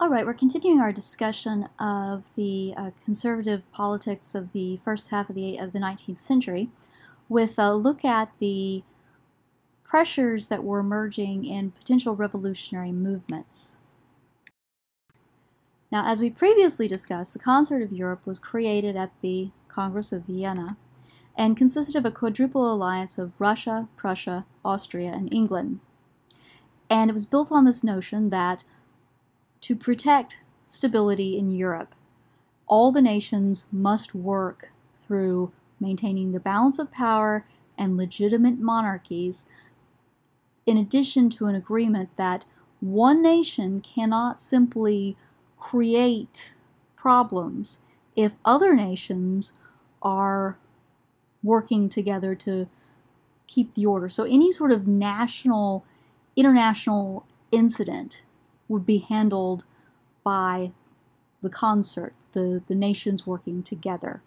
All right, we're continuing our discussion of the conservative politics of the first half of the 19th century with a look at the pressures that were emerging in potential revolutionary movements. Now, as we previously discussed, the Concert of Europe was created at the Congress of Vienna and consisted of a quadruple alliance of Russia, Prussia, Austria, and England. And it was built on this notion that to protect stability in Europe, all the nations must work through maintaining the balance of power and legitimate monarchies, in addition to an agreement that one nation cannot simply create problems if other nations are working together to keep the order. So any sort of international incident would be handled by the concert, the nations working together.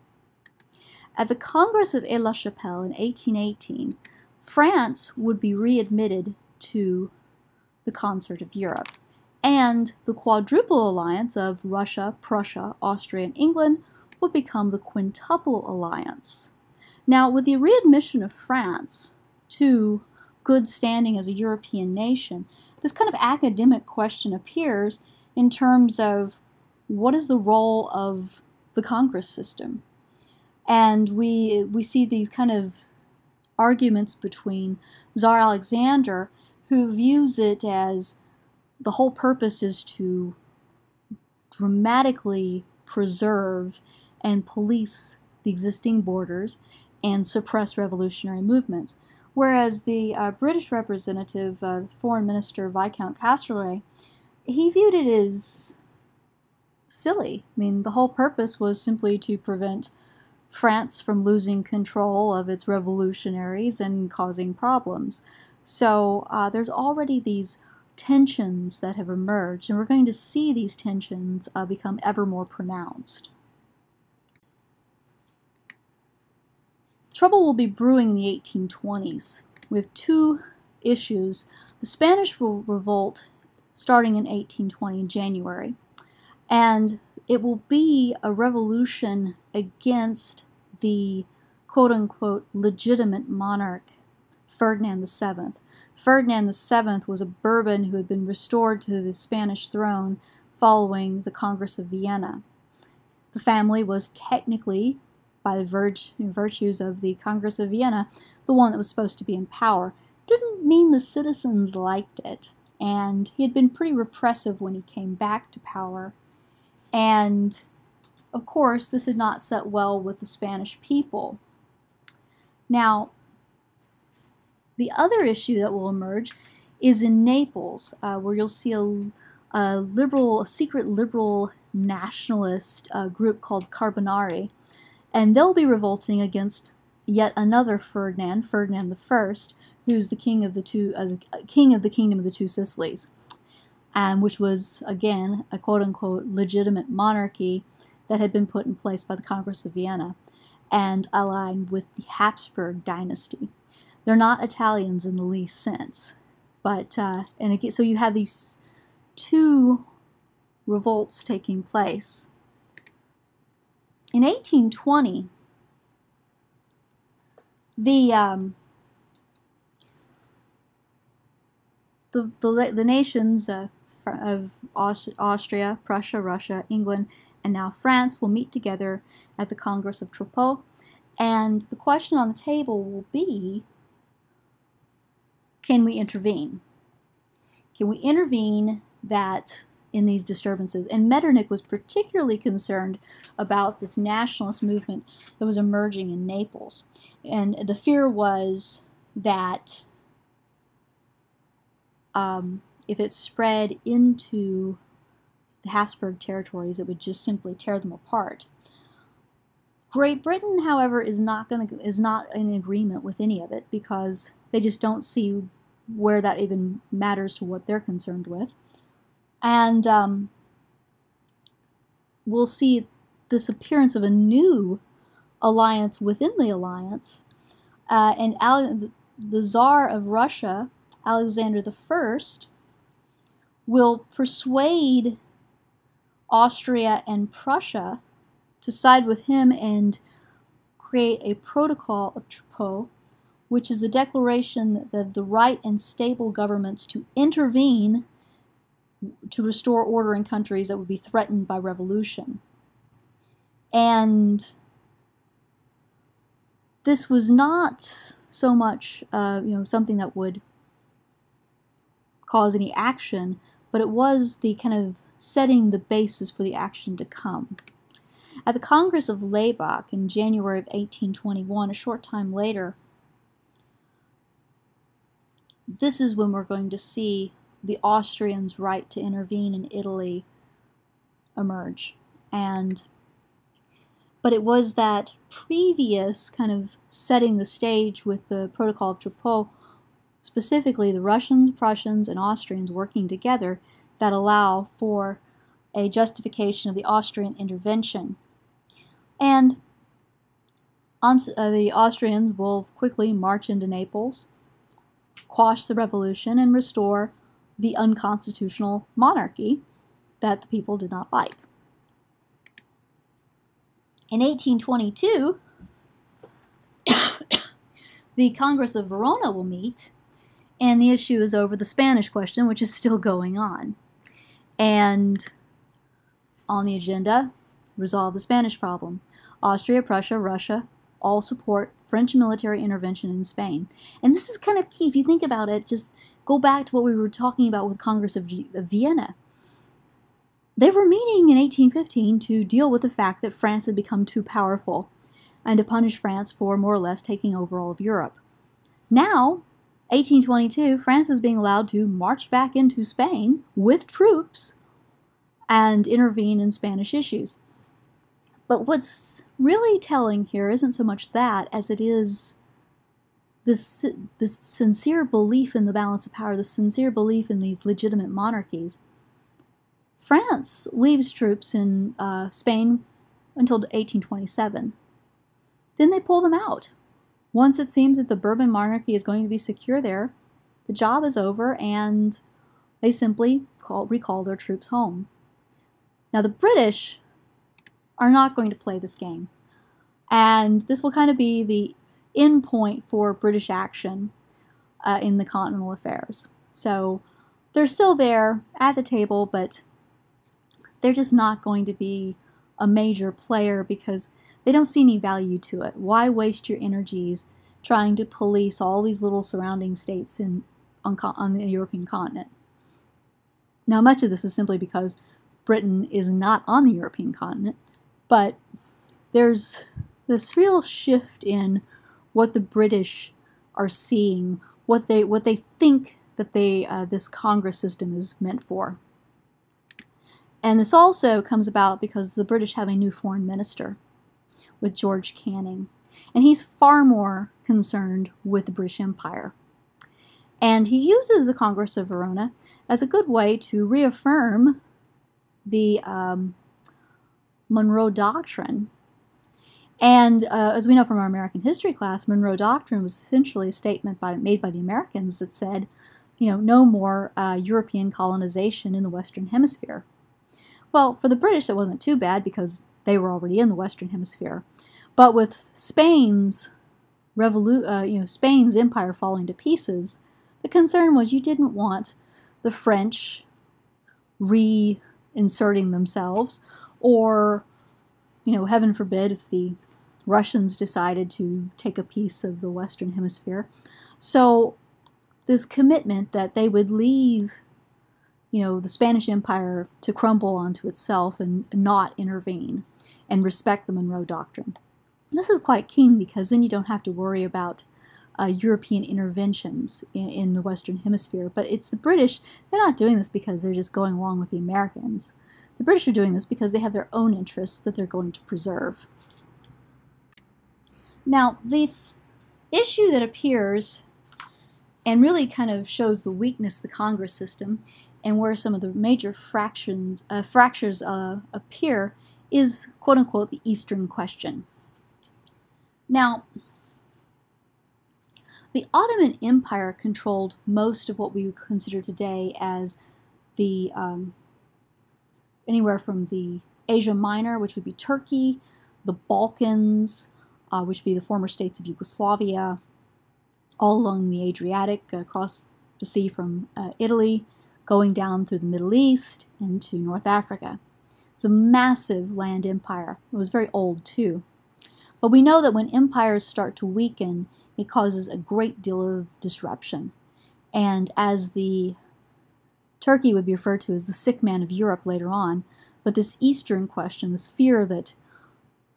At the Congress of Aix-la-Chapelle in 1818, France would be readmitted to the Concert of Europe, and the quadruple alliance of Russia, Prussia, Austria, and England would become the quintuple alliance. Now, with the readmission of France to good standing as a European nation, this kind of academic question appears in terms of what is the role of the Congress system? And we see these kind of arguments between Tsar Alexander, who views it as the whole purpose is to dramatically preserve and police the existing borders and suppress revolutionary movements. Whereas the British representative, Foreign Minister Viscount Castlereagh, he viewed it as silly. I mean, the whole purpose was simply to prevent France from losing control of its revolutionaries and causing problems. So there's already these tensions that have emerged, and we're going to see these tensions become ever more pronounced. Trouble will be brewing in the 1820s. We have two issues. The Spanish Revolt starting in 1820 in January, and it will be a revolution against the quote-unquote legitimate monarch, Ferdinand VII. Ferdinand VII was a Bourbon who had been restored to the Spanish throne following the Congress of Vienna. The family was technically, by the virtues of the Congress of Vienna, the one that was supposed to be in power. Didn't mean the citizens liked it, and he had been pretty repressive when he came back to power. And, of course, this had not set well with the Spanish people. Now, the other issue that will emerge is in Naples, where you'll see a secret liberal nationalist group called Carbonari, and they'll be revolting against yet another Ferdinand, Ferdinand I, who's the king of the Kingdom of the Two Sicilies, which was, again, a quote-unquote legitimate monarchy that had been put in place by the Congress of Vienna and aligned with the Habsburg dynasty. They're not Italians in the least sense, but and again, so you have these two revolts taking place. In 1820, the nations of Austria, Prussia, Russia, England, and now France will meet together at the Congress of Trepaux, and the question on the table will be, can we intervene? Can we intervene in these disturbances? And Metternich was particularly concerned about this nationalist movement that was emerging in Naples. And the fear was that if it spread into the Habsburg territories, it would just simply tear them apart. Great Britain, however, is not in agreement with any of it, because they just don't see where that even matters to what they're concerned with. And we'll see this appearance of a new alliance within the alliance, and the Tsar of Russia, Alexander I, will persuade Austria and Prussia to side with him and create a protocol of Troppau, which is a declaration of the right and stable governments to intervene to restore order in countries that would be threatened by revolution. And this was not so much something that would cause any action, but it was the kind of setting the basis for the action to come. At the Congress of Laibach in January of 1821, a short time later, this is when we're going to see the Austrians' right to intervene in Italy emerge. But it was that previous kind of setting the stage with the Protocol of Troppau, specifically the Russians, Prussians, and Austrians working together, that allow for a justification of the Austrian intervention. And the Austrians will quickly march into Naples, quash the revolution, and restore the unconstitutional monarchy that the people did not like. In 1822, the Congress of Verona will meet, and the issue is over the Spanish question, which is still going on. And on the agenda, resolve the Spanish problem. Austria, Prussia, Russia all support French military intervention in Spain. And this is kind of key. If you think about it, just go back to what we were talking about with Congress of Vienna. They were meeting in 1815 to deal with the fact that France had become too powerful and to punish France for more or less taking over all of Europe. Now, 1822, France is being allowed to march back into Spain with troops and intervene in Spanish issues. But what's really telling here isn't so much that as it is this sincere belief in the balance of power, this sincere belief in these legitimate monarchies. France leaves troops in Spain until 1827. Then they pull them out. Once it seems that the Bourbon monarchy is going to be secure there, the job is over and they simply recall their troops home. Now the British are not going to play this game. And this will kind of be the end point for British action in the continental affairs. So they're still there at the table, but they're just not going to be a major player because they don't see any value to it. Why waste your energies trying to police all these little surrounding states on the European continent? Now, much of this is simply because Britain is not on the European continent, but there's this real shift in what the British are seeing, what they think that this Congress system is meant for. And this also comes about because the British have a new foreign minister with George Canning, and he's far more concerned with the British Empire. And he uses the Congress of Verona as a good way to reaffirm the Monroe Doctrine. And as we know from our American history class, Monroe Doctrine was essentially a statement made by the Americans that said, no more European colonization in the Western Hemisphere. Well, for the British, it wasn't too bad because they were already in the Western Hemisphere. But with Spain's empire falling to pieces, the concern was you didn't want the French reinserting themselves, or, heaven forbid, if the Russians decided to take a piece of the Western Hemisphere. So this commitment that they would leave, the Spanish Empire to crumble onto itself and not intervene and respect the Monroe Doctrine. This is quite keen because then you don't have to worry about European interventions in the Western Hemisphere. But it's the British, they're not doing this because they're just going along with the Americans. The British are doing this because they have their own interests that they're going to preserve. Now, the issue that appears and really kind of shows the weakness of the Congress system and where some of the major fractures appear is, quote-unquote, the Eastern question. Now, the Ottoman Empire controlled most of what we would consider today as the anywhere from the Asia Minor, which would be Turkey, the Balkans, which would be the former states of Yugoslavia, all along the Adriatic, across the sea from Italy, going down through the Middle East into North Africa. It was a massive land empire. It was very old too. But we know that when empires start to weaken, it causes a great deal of disruption. And as Turkey would be referred to as the sick man of Europe later on, but this Eastern question, this fear that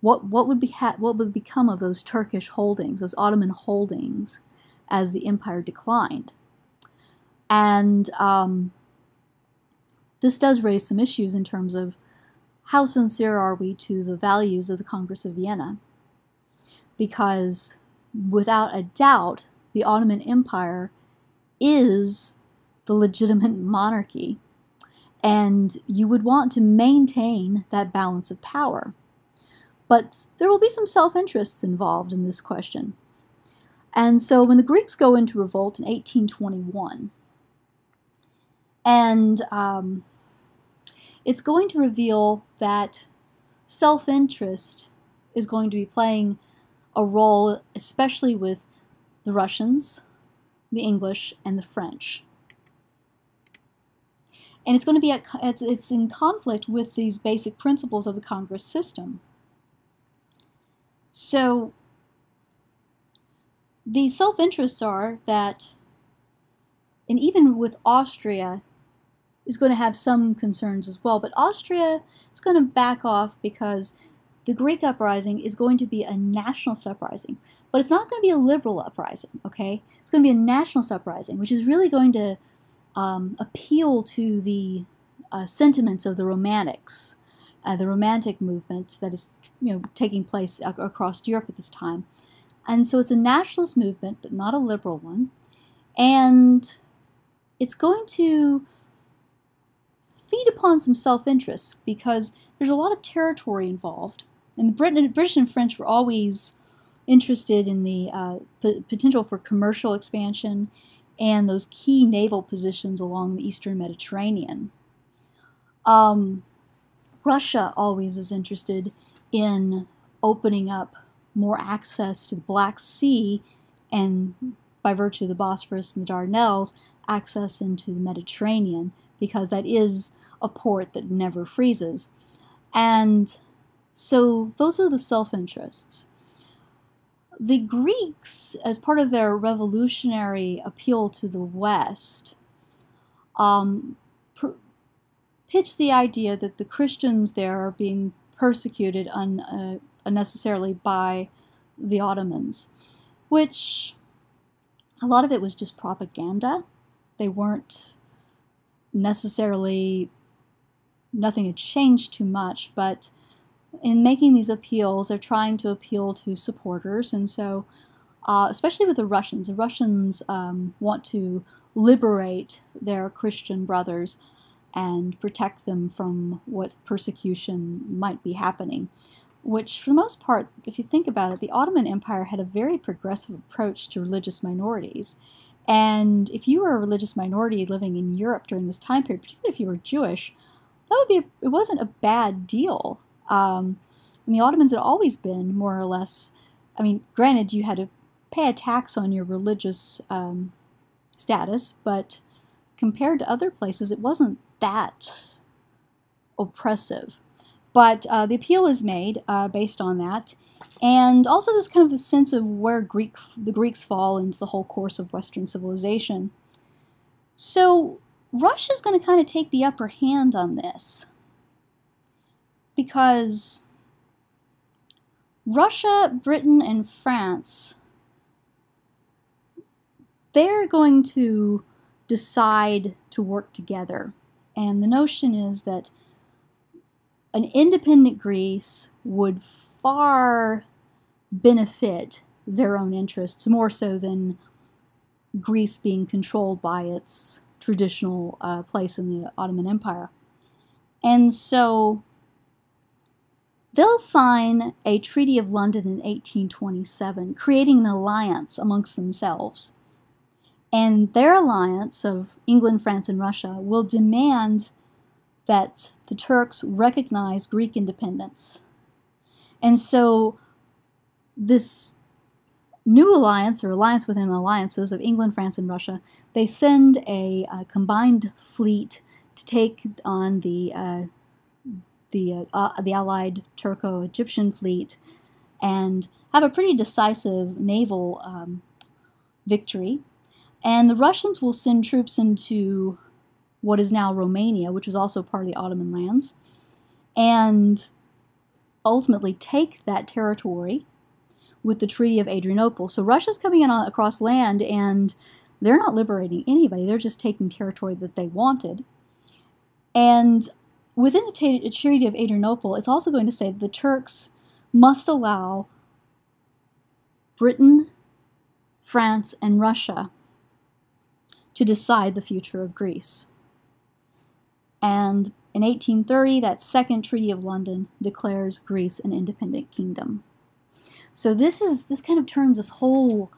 what would become of those Turkish holdings, those Ottoman holdings, as the empire declined. And this does raise some issues in terms of how sincere are we to the values of the Congress of Vienna? Because without a doubt, the Ottoman Empire is the legitimate monarchy, and you would want to maintain that balance of power. But there will be some self-interests involved in this question. And so when the Greeks go into revolt in 1821, and it's going to reveal that self-interest is going to be playing a role, especially with the Russians, the English, and the French. And it's going to be it's in conflict with these basic principles of the Congress system. So the self-interests are that, and even with Austria, is going to have some concerns as well, but Austria is going to back off because the Greek uprising is going to be a nationalist uprising, but it's not going to be a liberal uprising, okay? It's going to be a nationalist uprising, which is really going to appeal to the sentiments of the Romantics, the Romantic movement that is, taking place across Europe at this time. And so it's a nationalist movement, but not a liberal one, and it's going to feed upon some self-interest because there's a lot of territory involved. And the British and French were always interested in the potential for commercial expansion and those key naval positions along the Eastern Mediterranean. Russia always is interested in opening up more access to the Black Sea and, by virtue of the Bosphorus and the Dardanelles, access into the Mediterranean, because that is a port that never freezes. And so those are the self-interests. The Greeks, as part of their revolutionary appeal to the West, pitched the idea that the Christians there are being persecuted unnecessarily by the Ottomans, which a lot of it was just propaganda. They weren't necessarily, nothing had changed too much, but in making these appeals, they're trying to appeal to supporters, and so, especially with the Russians want to liberate their Christian brothers and protect them from what persecution might be happening, which for the most part, if you think about it, the Ottoman Empire had a very progressive approach to religious minorities. And if you were a religious minority living in Europe during this time period, particularly if you were Jewish, it wasn't a bad deal. And the Ottomans had always been more or less, granted you had to pay a tax on your religious status, but compared to other places, it wasn't that oppressive. But the appeal is made based on that. And also this kind of the sense of where the Greeks fall into the whole course of Western civilization. So Russia's going to kind of take the upper hand on this, because Russia, Britain, and France, they're going to decide to work together. And the notion is that an independent Greece would far benefit their own interests, more so than Greece being controlled by its traditional place in the Ottoman Empire. And so they'll sign a Treaty of London in 1827, creating an alliance amongst themselves. And their alliance of England, France, and Russia will demand that the Turks recognize Greek independence. And so this new alliance, or alliance within alliances of England, France, and Russia, they send a combined fleet to take on the allied Turco-Egyptian fleet and have a pretty decisive naval victory. And the Russians will send troops into what is now Romania, which was also part of the Ottoman lands, and ultimately take that territory with the Treaty of Adrianople. So Russia's coming in across land, and they're not liberating anybody. They're just taking territory that they wanted. And within the Treaty of Adrianople, it's also going to say that the Turks must allow Britain, France, and Russia to decide the future of Greece. And in 1830, that Second Treaty of London declares Greece an independent kingdom. So this kind of turns this whole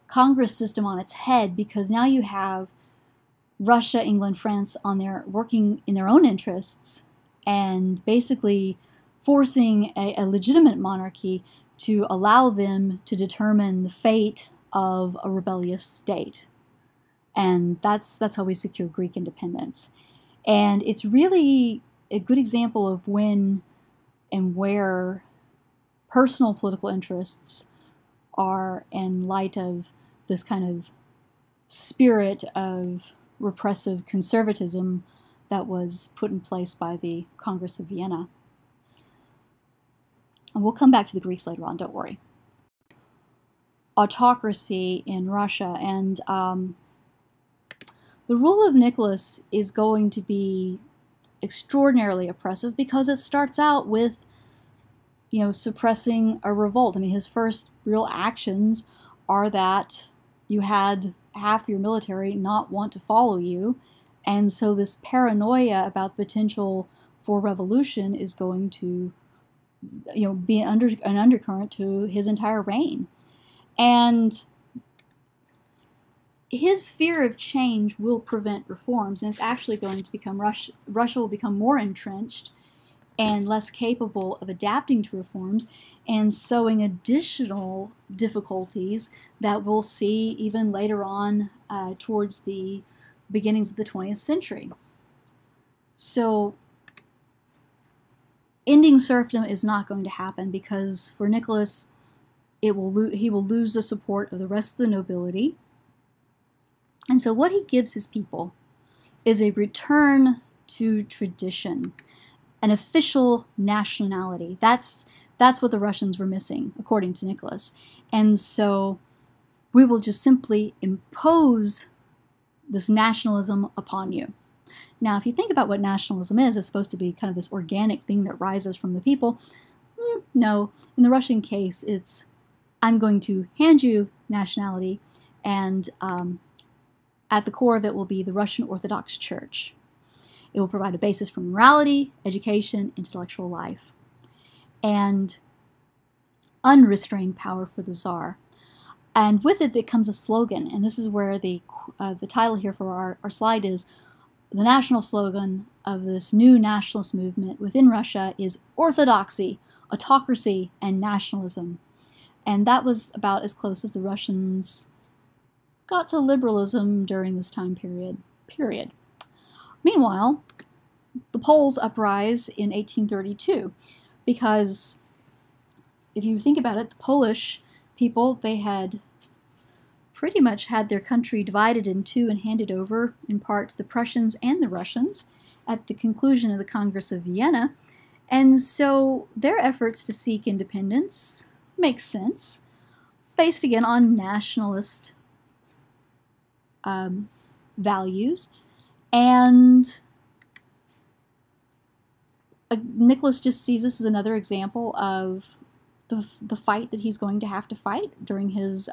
Congress system on its head, because now you have Russia, England, France working in their own interests and basically forcing a legitimate monarchy to allow them to determine the fate of a rebellious state. And that's how we secure Greek independence. And it's really a good example of when and where personal political interests are in light of this kind of spirit of repressive conservatism that was put in place by the Congress of Vienna. And we'll come back to the Greeks later on, don't worry. Autocracy in Russia, and the rule of Nicholas is going to be extraordinarily oppressive because it starts out with, suppressing a revolt. I mean, his first real actions are that you had half your military not want to follow you, and so this paranoia about the potential for revolution is going to, be an undercurrent to his entire reign. And his fear of change will prevent reforms, and it's actually going to become Russia will become more entrenched and less capable of adapting to reforms, and sowing additional difficulties that we'll see even later on towards the beginnings of the 20th century. So ending serfdom is not going to happen, because for Nicholas, he will lose the support of the rest of the nobility. And so what he gives his people is a return to tradition, an official nationality. That's what the Russians were missing, according to Nicholas. And so we will just simply impose this nationalism upon you. Now, if you think about what nationalism is, it's supposed to be kind of this organic thing that rises from the people. No, in the Russian case, it's, I'm going to hand you nationality, and at the core of it will be the Russian Orthodox Church. It will provide a basis for morality, education, intellectual life, and unrestrained power for the Tsar. And with it comes a slogan, and this is where the title here for our slide is, the national slogan of this new nationalist movement within Russia is orthodoxy, autocracy, and nationalism. And that was about as close as the Russians got to liberalism during this time period. Meanwhile, the Poles uprise in 1832, because if you think about it, the Polish people, they had pretty much had their country divided in two and handed over in part to the Prussians and the Russians at the conclusion of the Congress of Vienna. And so their efforts to seek independence make sense, based again on nationalist values. And Nicholas just sees this as another example of the fight that he's going to have to fight during his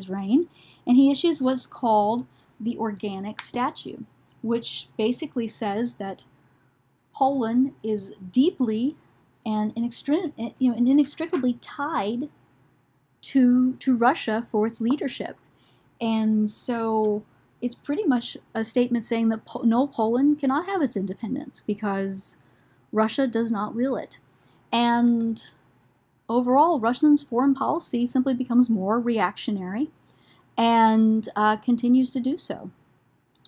reign, and he issues what's called the Organic Statute, which basically says that Poland is deeply and inextricably tied to Russia for its leadership. And so it's pretty much a statement saying that no, Poland cannot have its independence because Russia does not will it. And overall, Russia's foreign policy simply becomes more reactionary and continues to do so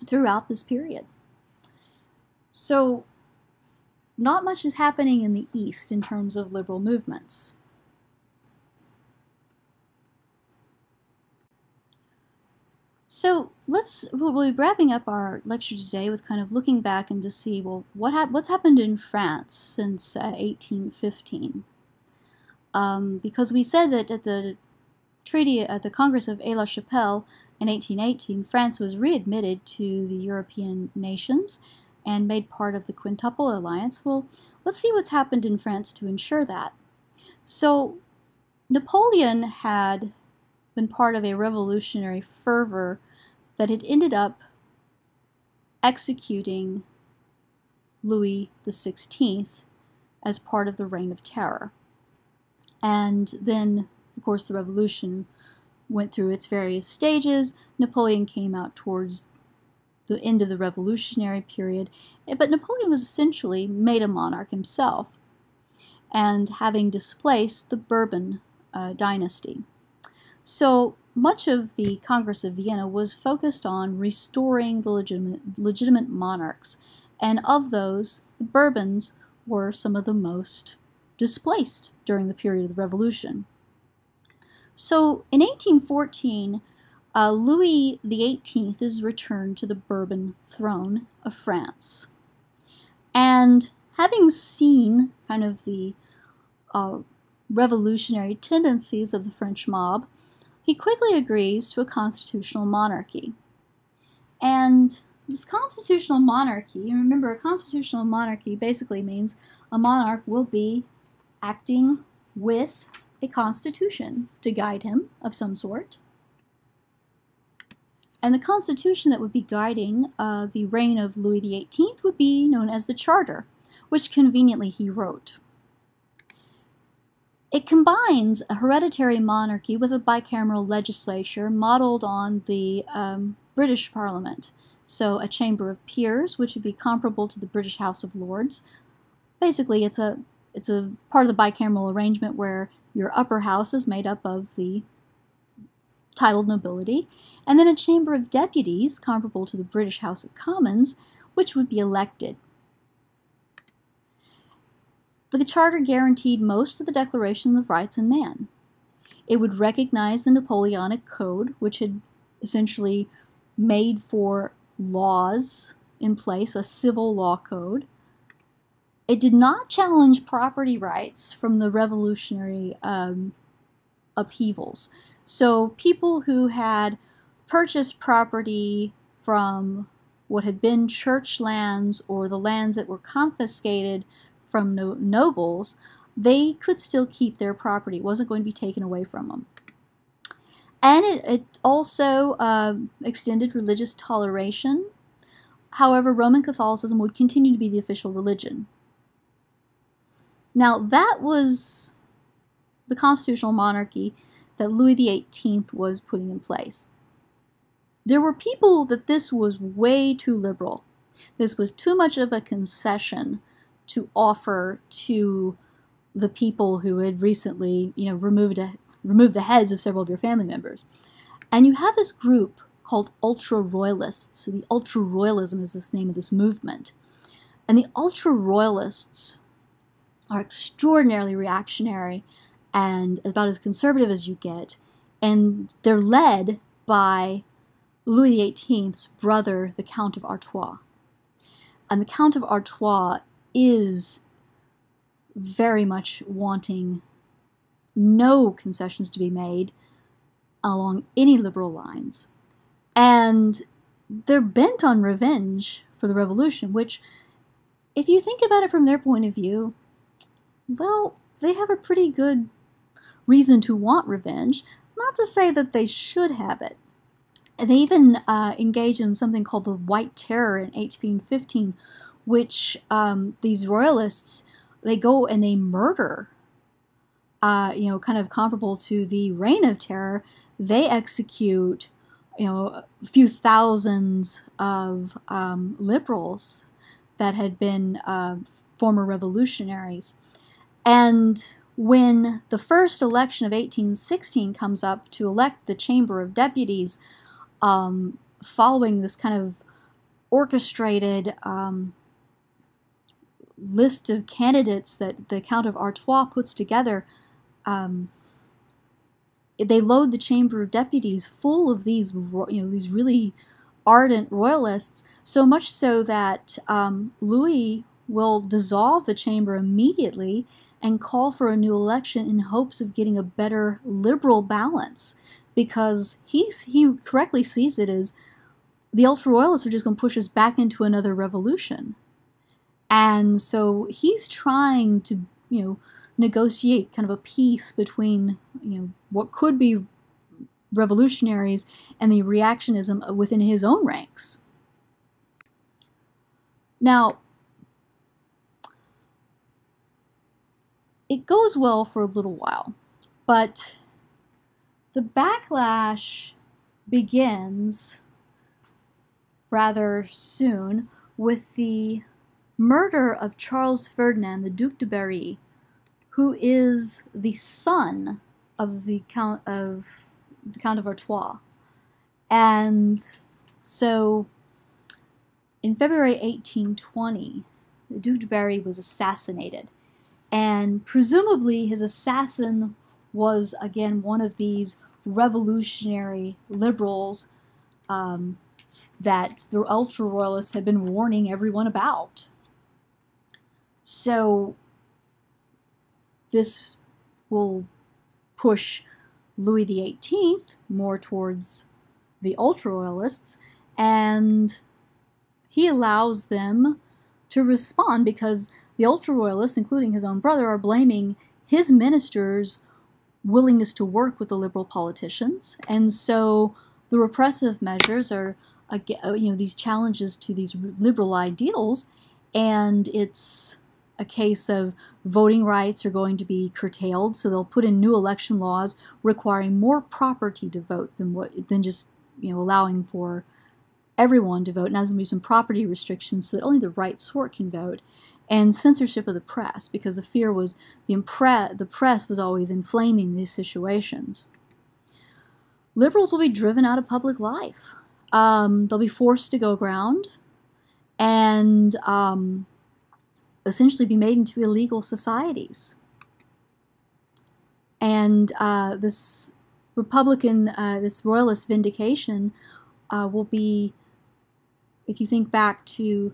throughout this period. So not much is happening in the East in terms of liberal movements. So we'll be wrapping up our lecture today with kind of looking back and to see, well, what's happened in France since 1815? Because we said that at the Congress of Aix-la-Chapelle in 1818, France was readmitted to the European nations and made part of the Quintuple Alliance. Well, let's see what's happened in France to ensure that. So Napoleon had been part of a revolutionary fervor that had ended up executing Louis XVI as part of the Reign of Terror. And then, of course, the revolution went through its various stages. Napoleon came out towards the end of the revolutionary period, but Napoleon was essentially made a monarch himself, and having displaced the Bourbon dynasty. So much of the Congress of Vienna was focused on restoring the legitimate monarchs, and of those, the Bourbons were some of the most displaced during the period of the Revolution. So in 1814, Louis XVIII is returned to the Bourbon throne of France. And having seen kind of the revolutionary tendencies of the French mob, he quickly agrees to a constitutional monarchy. And this constitutional monarchy, remember, a constitutional monarchy basically means a monarch will be acting with a constitution to guide him of some sort. And the constitution that would be guiding the reign of Louis XVIII would be known as the Charter, which conveniently he wrote. It combines a hereditary monarchy with a bicameral legislature modeled on the British Parliament. So a chamber of peers, which would be comparable to the British House of Lords. Basically, it's a part of the bicameral arrangement where your upper house is made up of the titled nobility, and then a chamber of deputies, comparable to the British House of Commons, which would be elected. But the Charter guaranteed most of the Declaration of Rights of Man. It would recognize the Napoleonic Code, which had essentially made for laws in place, a civil law code. It did not challenge property rights from the revolutionary upheavals. So people who had purchased property from what had been church lands or the lands that were confiscated from nobles, they could still keep their property. It wasn't going to be taken away from them. And it also extended religious toleration. However, Roman Catholicism would continue to be the official religion. Now, that was the constitutional monarchy that Louis XVIII was putting in place. There were people that this was way too liberal. This was too much of a concession to offer to the people who had recently, removed the heads of several of your family members. And you have this group called ultra-royalists. So the ultra-royalism is the name of this movement. And the ultra-royalists are extraordinarily reactionary and about as conservative as you get. And they're led by Louis XVIII's brother, the Count of Artois. And the Count of Artois is very much wanting no concessions to be made along any liberal lines. And they're bent on revenge for the revolution, which, if you think about it from their point of view, well, they have a pretty good reason to want revenge. Not to say that they should have it. They even engage in something called the White Terror in 1815, which these royalists, they go and they murder, kind of comparable to the Reign of Terror. They execute a few thousands of liberals that had been former revolutionaries. And when the first election of 1816 comes up to elect the Chamber of Deputies, following this kind of orchestrated list of candidates that the Count of Artois puts together, they load the Chamber of Deputies full of these, these really ardent royalists, so much so that Louis will dissolve the chamber immediately and call for a new election in hopes of getting a better liberal balance, because he correctly sees it as the ultra-royalists are just going to push us back into another revolution. And so he's trying to, negotiate kind of a peace between, what could be revolutionaries and the reactionism within his own ranks. Now, it goes well for a little while, but the backlash begins rather soon with the murder of Charles Ferdinand, the Duc de Berry, who is the son of the Count of Artois. And so in February 1820, the Duc de Berry was assassinated. And presumably his assassin was, again, one of these revolutionary liberals that the ultra-royalists had been warning everyone about. So this will push Louis XVIII more towards the ultra-royalists, and he allows them to respond because the ultra-royalists, including his own brother, are blaming his ministers' willingness to work with the liberal politicians. And so the repressive measures are, these challenges to these liberal ideals, and it's a case of voting rights are going to be curtailed, so they'll put in new election laws requiring more property to vote than just allowing for everyone to vote. Now there's going to be some property restrictions so that only the right sort can vote, and censorship of the press, because the fear was the press was always inflaming these situations. Liberals will be driven out of public life. They'll be forced to go aground and essentially be made into illegal societies. And this royalist vindication will be, if you think back to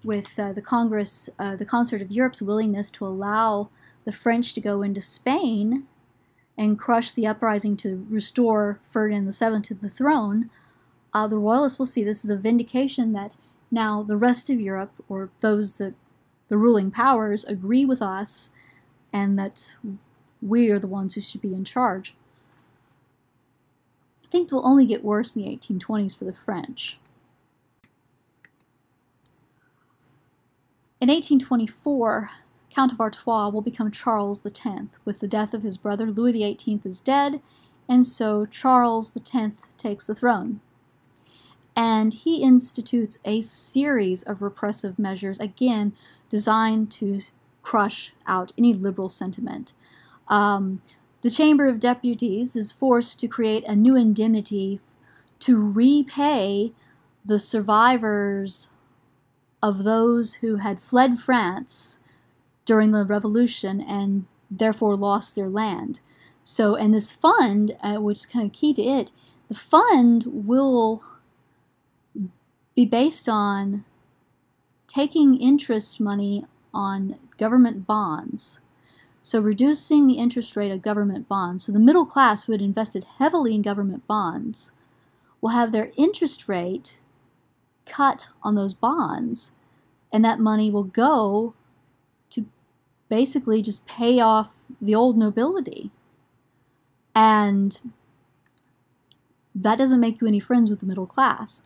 with the Congress, the Concert of Europe's willingness to allow the French to go into Spain and crush the uprising to restore Ferdinand VII to the throne, the royalists will see this as a vindication that now the rest of Europe, or those that the ruling powers, agree with us, and that we are the ones who should be in charge. Things will only get worse in the 1820s for the French. In 1824, Count of Artois will become Charles X. With the death of his brother, Louis XVIII is dead, and so Charles X takes the throne. And he institutes a series of repressive measures, again, designed to crush out any liberal sentiment. The Chamber of Deputies is forced to create a new indemnity to repay the survivors of those who had fled France during the Revolution and therefore lost their land. So, and this fund, which is kind of key to it, the fund will be based on taking interest money on government bonds. So reducing the interest rate of government bonds. So the middle class who had invested heavily in government bonds will have their interest rate cut on those bonds, and that money will go to basically just pay off the old nobility. And that doesn't make you any friends with the middle class.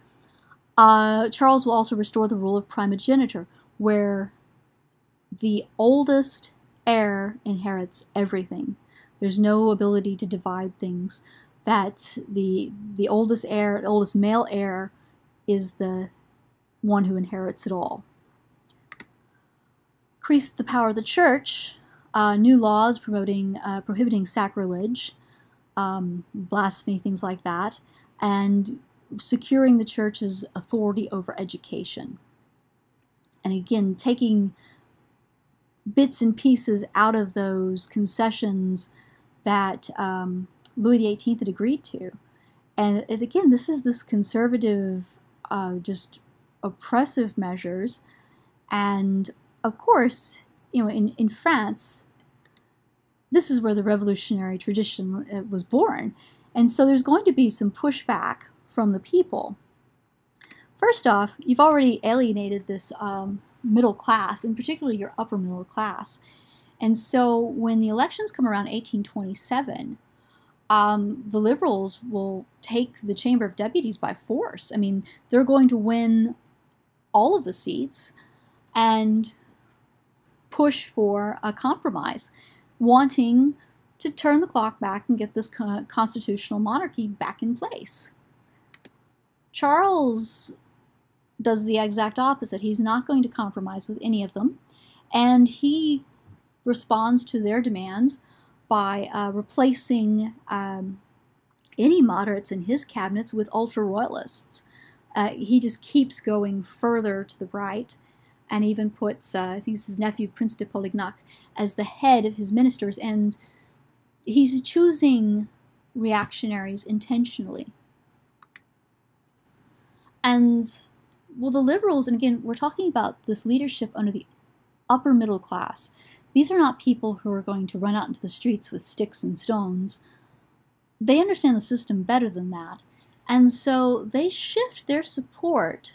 Charles will also restore the rule of primogeniture, where the oldest heir inherits everything. There's no ability to divide things. that the oldest heir, the oldest male heir, is the one who inherits it all. Increased the power of the church. New laws prohibiting sacrilege, blasphemy, things like that, and securing the church's authority over education. And again, taking bits and pieces out of those concessions that Louis XVIII had agreed to. And again, this is this conservative, just oppressive measures. And of course, you know, in France, this is where the revolutionary tradition was born. And so there's going to be some pushback from the people. First off, you've already alienated this middle class, and particularly your upper middle class. And so when the elections come around 1827, the Liberals will take the Chamber of Deputies by force. I mean, they're going to win all of the seats and push for a compromise, wanting to turn the clock back and get this constitutional monarchy back in place. Charles does the exact opposite. He's not going to compromise with any of them, and he responds to their demands by replacing any moderates in his cabinets with ultra-royalists. He just keeps going further to the right, and even puts, I think it's his nephew, Prince de Polignac, as the head of his ministers, and he's choosing reactionaries intentionally. And, well, the Liberals, and again, we're talking about this leadership under the upper middle class. These are not people who are going to run out into the streets with sticks and stones. They understand the system better than that. And so they shift their support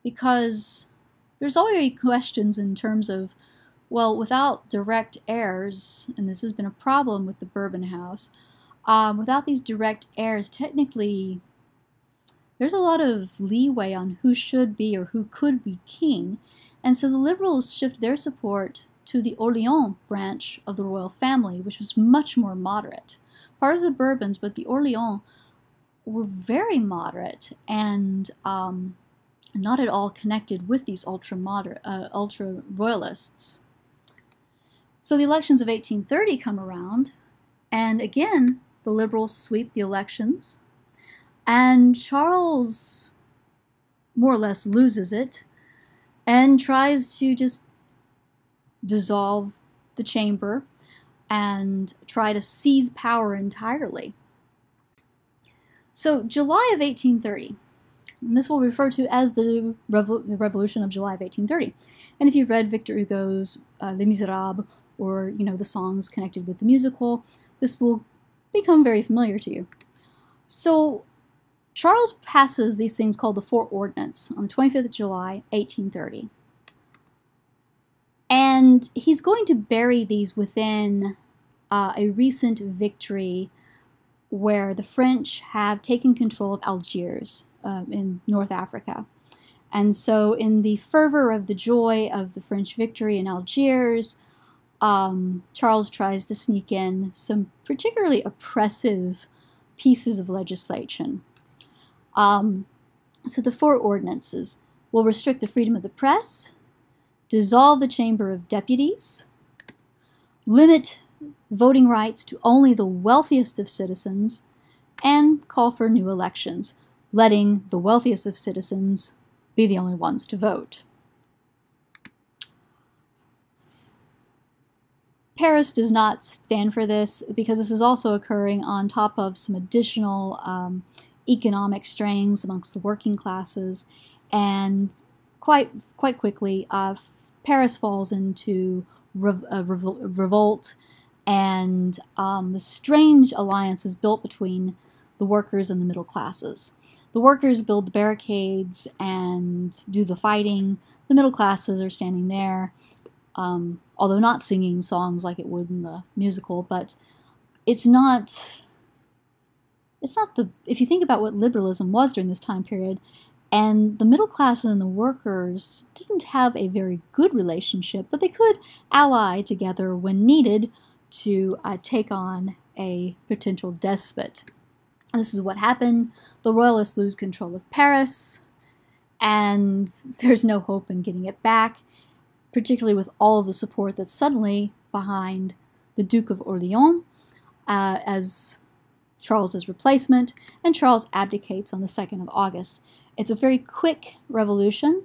because there's already questions in terms of, well, without direct heirs, and this has been a problem with the Bourbon House, without these direct heirs, technically there's a lot of leeway on who should be or who could be king. And so the Liberals shift their support to the Orléans branch of the royal family, which was much more moderate. Part of the Bourbons, but the Orléans were very moderate and not at all connected with these ultra-royalists. So the elections of 1830 come around, and again, the Liberals sweep the elections, and Charles more or less loses it and tries to just dissolve the chamber and try to seize power entirely. So July of 1830, and this we'll refer to as the Revolution of July of 1830. And if you've read Victor Hugo's Les Miserables, or the songs connected with the musical, this will become very familiar to you. So Charles passes these things called the Four Ordinances on the 25th of July, 1830. And he's going to bury these within a recent victory where the French have taken control of Algiers in North Africa. And so in the fervor of the joy of the French victory in Algiers, Charles tries to sneak in some particularly oppressive pieces of legislation. So the Four Ordinances will restrict the freedom of the press, dissolve the Chamber of Deputies, limit voting rights to only the wealthiest of citizens, and call for new elections, letting the wealthiest of citizens be the only ones to vote. Paris does not stand for this because this is also occurring on top of some additional economic strains amongst the working classes, and quite quickly Paris falls into revolt, and the strange alliance is built between the workers and the middle classes. The workers build the barricades and do the fighting. The middle classes are standing there, although not singing songs like it would in the musical, but it's not if you think about what liberalism was during this time period, and the middle class and the workers didn't have a very good relationship, but they could ally together when needed to take on a potential despot. This is what happened. The royalists lose control of Paris, and there's no hope in getting it back, particularly with all of the support that's suddenly behind the Duke of Orleans as Charles's replacement, and Charles abdicates on the 2nd of August. It's a very quick revolution,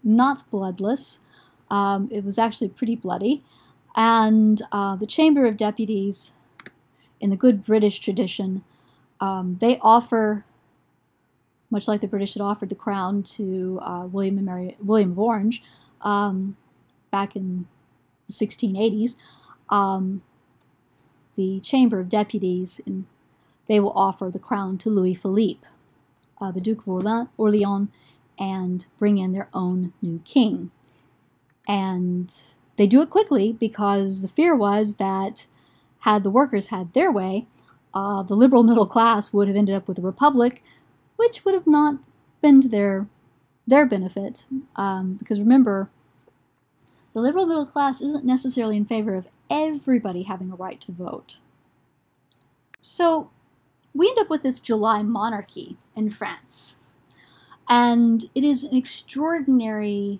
not bloodless. It was actually pretty bloody, and the Chamber of Deputies, in the good British tradition, they offer, much like the British had offered the crown to William of Orange back in the 1680s, the Chamber of Deputies, they will offer the crown to Louis Philippe, the Duke of Orleans, and bring in their own new king. And they do it quickly because the fear was that had the workers had their way, the liberal middle class would have ended up with a republic, which would have not been to their benefit. Because remember, the liberal middle class isn't necessarily in favor of everybody having a right to vote. So we end up with this July monarchy in France. And it is an extraordinary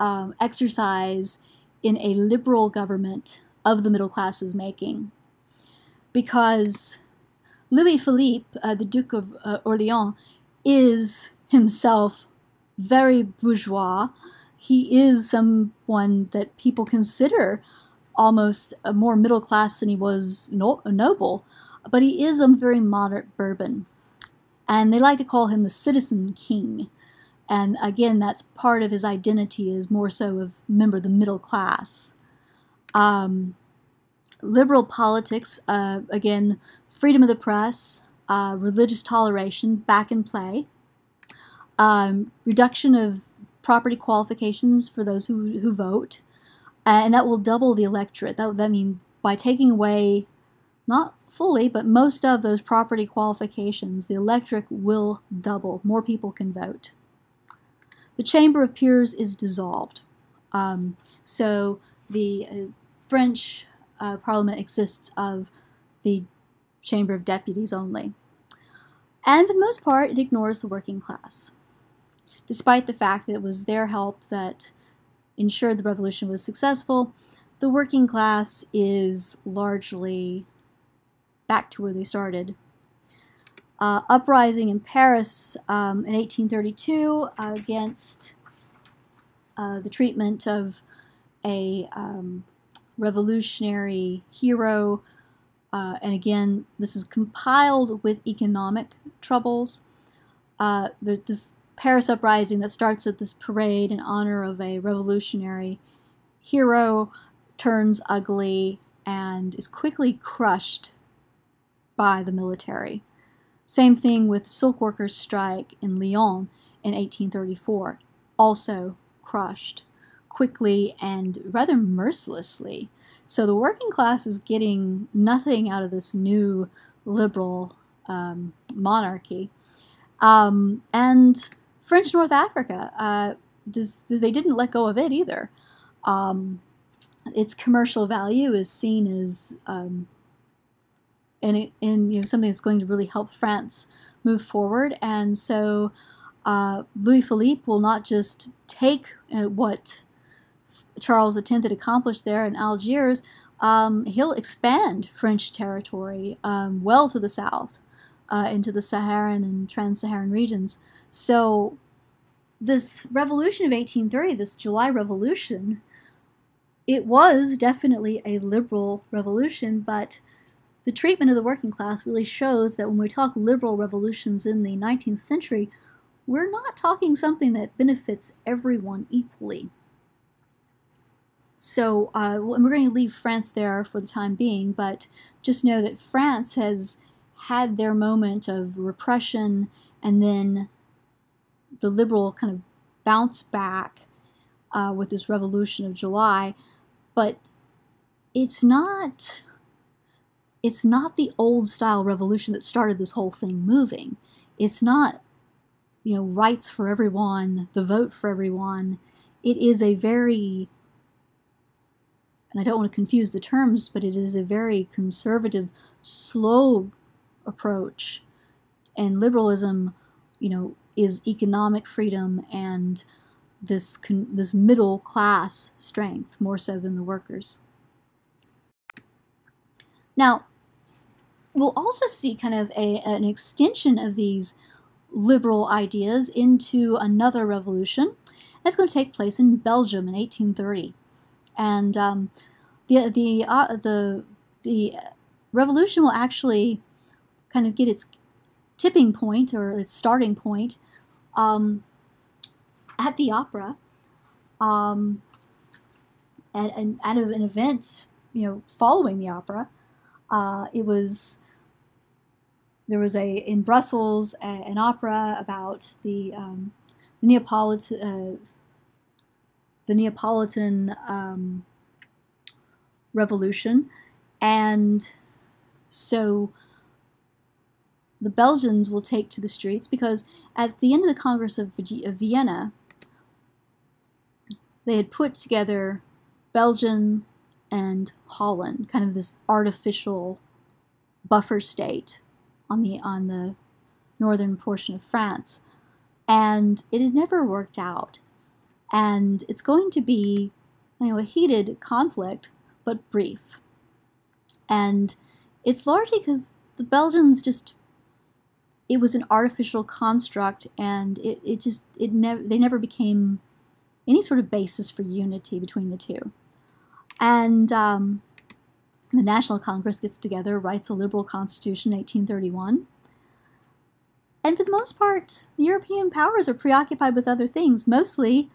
exercise in a liberal government of the middle class's making. Because Louis Philippe, the Duke of Orleans, is himself very bourgeois. He is someone that people consider almost more middle class than he was noble, but he is a very moderate Bourbon. And they like to call him the citizen king. And again, that's part of his identity, is more so of member of the middle class. Liberal politics, again, freedom of the press, religious toleration back in play, reduction of property qualifications for those who vote, and that will double the electorate. That means by taking away, not fully, but most of those property qualifications, the electorate will double. More people can vote. The Chamber of Peers is dissolved. So the French Parliament exists of the Chamber of Deputies only. And for the most part, it ignores the working class, despite the fact that it was their help that ensured the revolution was successful. The working class is largely back to where they started. Uprising in Paris in 1832 against the treatment of a revolutionary hero, and again, this is compiled with economic troubles. There's this Paris uprising that starts at this parade in honor of a revolutionary hero, turns ugly, and is quickly crushed by the military. Same thing with silk workers' strike in Lyon in 1834, also crushed quickly and rather mercilessly. So the working class is getting nothing out of this new liberal monarchy. And French North Africa, they didn't let go of it either. Its commercial value is seen as something that's going to really help France move forward. And so Louis Philippe will not just take what Charles X had accomplished there in Algiers, he'll expand French territory well to the south, into the Saharan and trans-Saharan regions. So this revolution of 1830, this July Revolution, it was definitely a liberal revolution, but the treatment of the working class really shows that when we talk liberal revolutions in the 19th century, we're not talking something that benefits everyone equally. So we're going to leave France there for the time being, but just know that France has had their moment of repression, and then the liberal kind of bounce back with this Revolution of July, but it's not the old style revolution that started this whole thing moving. It's not, rights for everyone, the vote for everyone. It is a very, and I don't want to confuse the terms, but it is a very conservative, slow approach and liberalism, is economic freedom and this middle class strength more so than the workers. Now, we'll also see kind of an extension of these liberal ideas into another revolution. That's going to take place in Belgium in 1830, and the revolution will actually kind of get its tipping point or its starting point at the opera, at an event following the opera. There was in Brussels an opera about the Neapolitan revolution, and so the Belgians will take to the streets because at the end of the Congress of Vienna, they had put together Belgium and Holland, kind of this artificial buffer state on the northern portion of France, and it had never worked out, and it's going to be a heated conflict, but brief, and it's largely because the Belgians it was an artificial construct, and they never became any sort of basis for unity between the two. And the National Congress gets together, writes a liberal constitution in 1831. And for the most part, the European powers are preoccupied with other things, mostly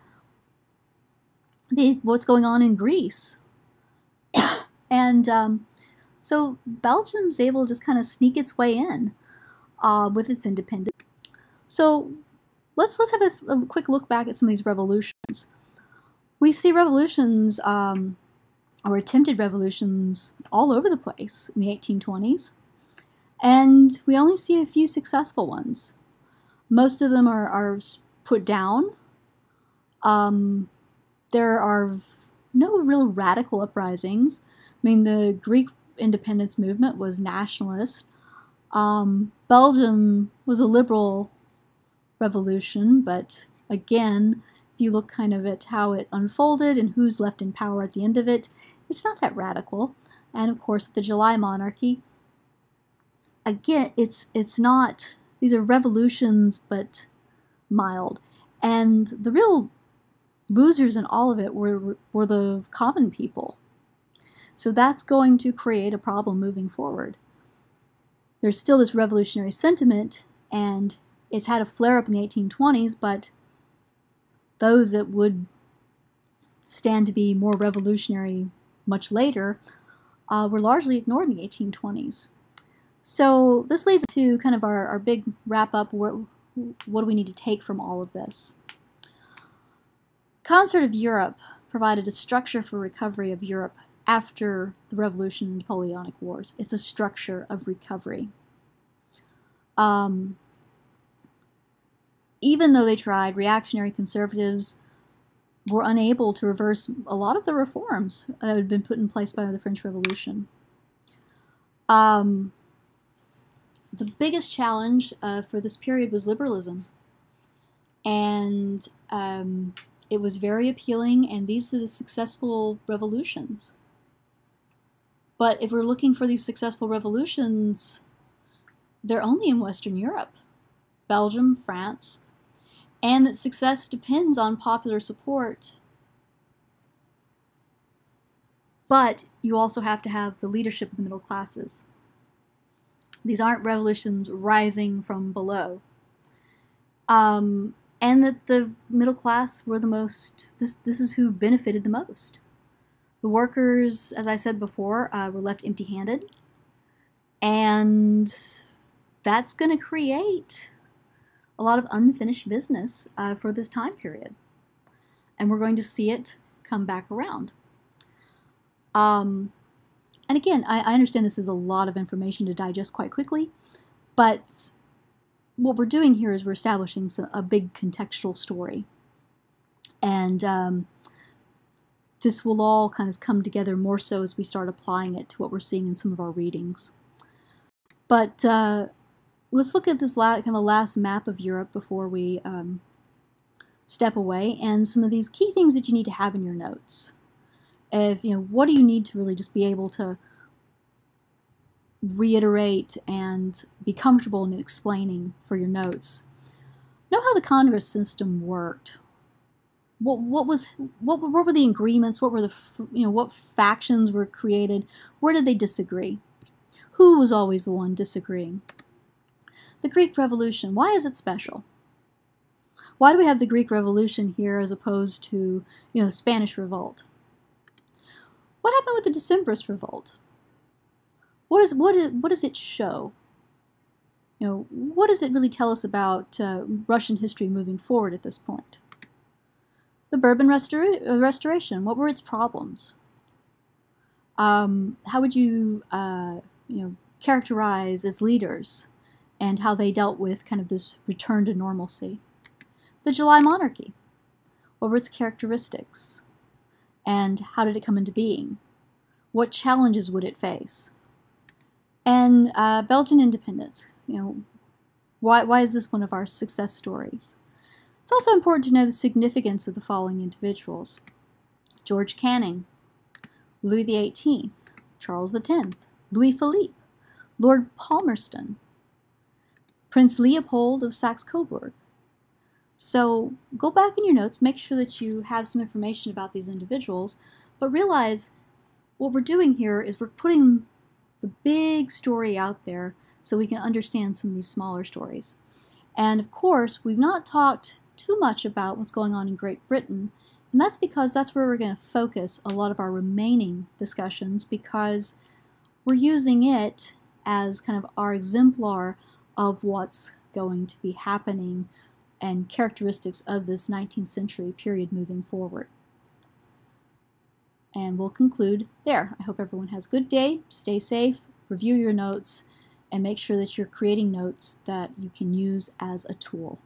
what's going on in Greece. And so Belgium's able to just kind of sneak its way in with its independence. So let's have a quick look back at some of these revolutions. We see revolutions or attempted revolutions all over the place in the 1820s, and we only see a few successful ones. Most of them are put down. There are no real radical uprisings. I mean, the Greek independence movement was nationalist. Belgium was a liberal revolution, but again, if you look kind of at how it unfolded and who's left in power at the end of it, it's not that radical. And of course, the July monarchy, again, it's not, these are revolutions, but mild. And the real losers in all of it were the common people. So that's going to create a problem moving forward. There's still this revolutionary sentiment, and it's had a flare-up in the 1820s, but those that would stand to be more revolutionary much later were largely ignored in the 1820s. So this leads to kind of our big wrap-up. What do we need to take from all of this? Concert of Europe provided a structure for recovery of Europe after the Revolution and Napoleonic Wars. It's a structure of recovery. Even though they tried, reactionary conservatives were unable to reverse a lot of the reforms that had been put in place by the French Revolution. The biggest challenge for this period was liberalism. And it was very appealing, and these are the successful revolutions. But if we're looking for these successful revolutions, they're only in Western Europe, Belgium, France, and that success depends on popular support. But you also have to have the leadership of the middle classes. These aren't revolutions rising from below. And that the middle class were the most, this is who benefited the most. The workers, as I said before, were left empty-handed, and that's going to create a lot of unfinished business for this time period, and we're going to see it come back around. And again, I understand this is a lot of information to digest quite quickly, but what we're doing here is we're establishing a big contextual story, and this will all kind of come together more so as we start applying it to what we're seeing in some of our readings. But let's look at this kind of a last map of Europe before we step away, and some of these key things that you need to have in your notes. What do you need to really just be able to reiterate and be comfortable in explaining for your notes? Know how the Congress system worked. What were the agreements? What were the what factions were created? Where did they disagree? Who was always the one disagreeing? The Greek Revolution. Why is it special? Why do we have the Greek Revolution here as opposed to the Spanish Revolt? What happened with the Decembrist Revolt? What does it show? What does it really tell us about Russian history moving forward at this point? The Bourbon Restoration. What were its problems? How would you characterize its leaders and how they dealt with kind of this return to normalcy? The July Monarchy. What were its characteristics? And how did it come into being? What challenges would it face? And Belgian independence. Why is this one of our success stories? It's also important to know the significance of the following individuals: George Canning, Louis XVIII, Charles X, Louis Philippe, Lord Palmerston, Prince Leopold of Saxe-Coburg. So go back in your notes, make sure that you have some information about these individuals, but realize what we're doing here is we're putting the big story out there so we can understand some of these smaller stories. And of course, we've not talked too much about what's going on in Great Britain, and that's because that's where we're going to focus a lot of our remaining discussions, because we're using it as kind of our exemplar of what's going to be happening and characteristics of this 19th century period moving forward. And we'll conclude there. I hope everyone has a good day, stay safe, review your notes, and make sure that you're creating notes that you can use as a tool.